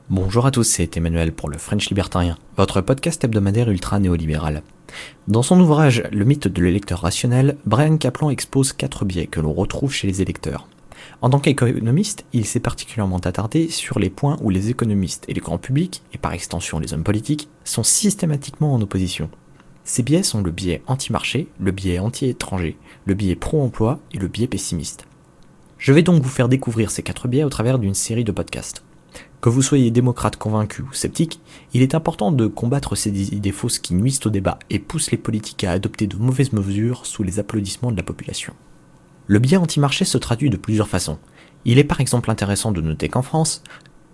Bonjour à tous, c'est Emmanuel pour le French Libertarien, votre podcast hebdomadaire ultra-néolibéral. Dans son ouvrage Le mythe de l'électeur rationnel, Bryan Caplan expose 4 biais que l'on retrouve chez les électeurs. En tant qu'économiste, il s'est particulièrement attardé sur les points où les économistes et le grand public, et par extension les hommes politiques, sont systématiquement en opposition. Ces biais sont le biais anti-marché, le biais anti-étranger, le biais pro-emploi et le biais pessimiste. Je vais donc vous faire découvrir ces 4 biais au travers d'une série de podcasts. Que vous soyez démocrate convaincu ou sceptique, il est important de combattre ces idées fausses qui nuisent au débat et poussent les politiques à adopter de mauvaises mesures sous les applaudissements de la population. Le biais anti-marché se traduit de plusieurs façons. Il est par exemple intéressant de noter qu'en France,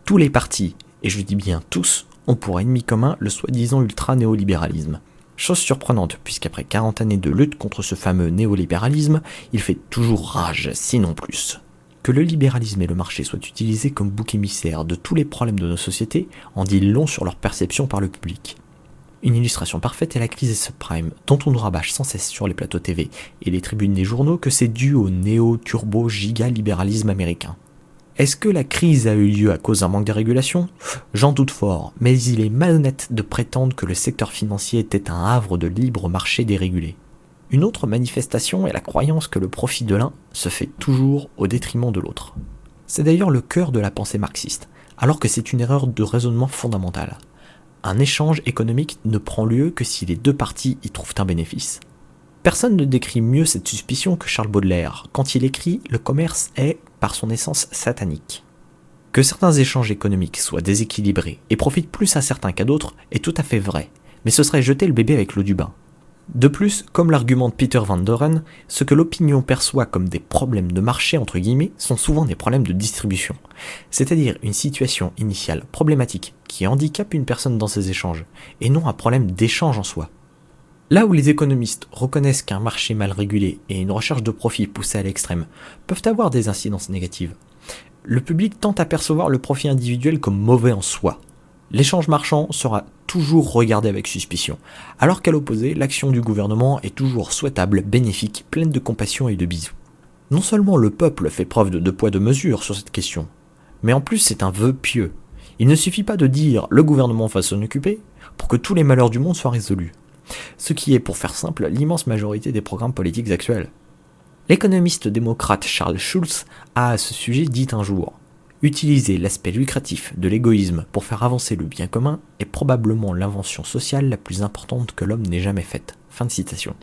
tous les partis, et je dis bien tous, ont pour ennemi commun le soi-disant ultra-néolibéralisme. Chose surprenante, puisqu'après 40 années de lutte contre ce fameux néolibéralisme, il fait toujours rage, sinon plus. Que le libéralisme et le marché soient utilisés comme bouc émissaire de tous les problèmes de nos sociétés en dit long sur leur perception par le public. Une illustration parfaite est la crise des subprimes, dont on nous rabâche sans cesse sur les plateaux TV et les tribunes des journaux que c'est dû au néo-turbo-giga-libéralisme américain. Est-ce que la crise a eu lieu à cause d'un manque de régulation ? J'en doute fort, mais il est malhonnête de prétendre que le secteur financier était un havre de libre marché dérégulé. Une autre manifestation est la croyance que le profit de l'un se fait toujours au détriment de l'autre. C'est d'ailleurs le cœur de la pensée marxiste, alors que c'est une erreur de raisonnement fondamentale. Un échange économique ne prend lieu que si les deux parties y trouvent un bénéfice. Personne ne décrit mieux cette suspicion que Charles Baudelaire, quand il écrit « Le commerce est, par son essence, satanique ». Que certains échanges économiques soient déséquilibrés et profitent plus à certains qu'à d'autres est tout à fait vrai, mais ce serait jeter le bébé avec l'eau du bain. De plus, comme l'argumente Peter Van Doren, ce que l'opinion perçoit comme des problèmes de marché entre guillemets sont souvent des problèmes de distribution, c'est-à-dire une situation initiale problématique qui handicape une personne dans ses échanges, et non un problème d'échange en soi. Là où les économistes reconnaissent qu'un marché mal régulé et une recherche de profit poussée à l'extrême peuvent avoir des incidences négatives, le public tente à percevoir le profit individuel comme mauvais en soi. L'échange marchand sera toujours regardé avec suspicion, alors qu'à l'opposé, l'action du gouvernement est toujours souhaitable, bénéfique, pleine de compassion et de bisous. Non seulement le peuple fait preuve de 2 poids 2 mesures sur cette question, mais en plus c'est un vœu pieux. Il ne suffit pas de dire « le gouvernement va s'en occuper » pour que tous les malheurs du monde soient résolus. Ce qui est, pour faire simple, l'immense majorité des programmes politiques actuels. L'économiste démocrate Charles Schulz a à ce sujet dit un jour: utiliser l'aspect lucratif de l'égoïsme pour faire avancer le bien commun est probablement l'invention sociale la plus importante que l'homme n'ait jamais faite. Fin de citation.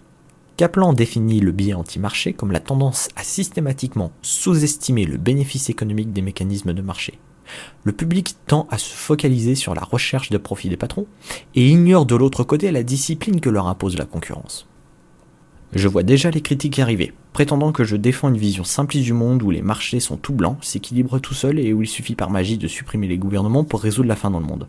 Caplan définit le biais anti-marché comme la tendance à systématiquement sous-estimer le bénéfice économique des mécanismes de marché. Le public tend à se focaliser sur la recherche de profit des patrons et ignore de l'autre côté la discipline que leur impose la concurrence. Je vois déjà les critiques arriver, prétendant que je défends une vision simpliste du monde où les marchés sont tout blancs, s'équilibrent tout seuls et où il suffit par magie de supprimer les gouvernements pour résoudre la faim dans le monde.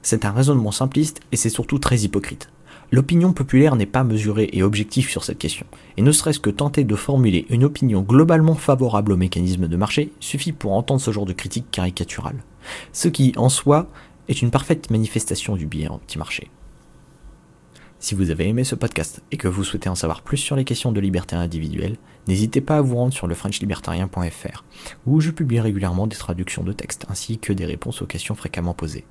C'est un raisonnement simpliste et c'est surtout très hypocrite. L'opinion populaire n'est pas mesurée et objective sur cette question, et ne serait-ce que tenter de formuler une opinion globalement favorable aux mécanismes de marché suffit pour entendre ce genre de critique caricaturale. Ce qui, en soi, est une parfaite manifestation du biais anti-marché. Si vous avez aimé ce podcast et que vous souhaitez en savoir plus sur les questions de liberté individuelle, n'hésitez pas à vous rendre sur le FrenchLibertarien.fr, où je publie régulièrement des traductions de textes ainsi que des réponses aux questions fréquemment posées.